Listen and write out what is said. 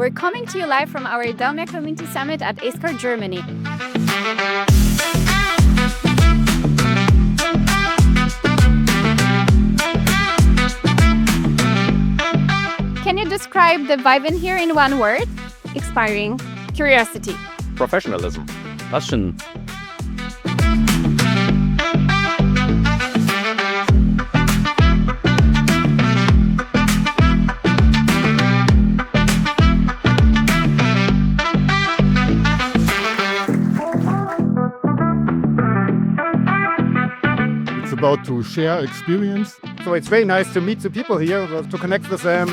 We're coming to you live from our DELMIA Community Summit at ISCAR Germany. Can you describe the vibe in here in one word? Inspiring, Curiosity. Professionalism. Passion. It's about to share experience. So it's very nice to meet the people here, to connect with them.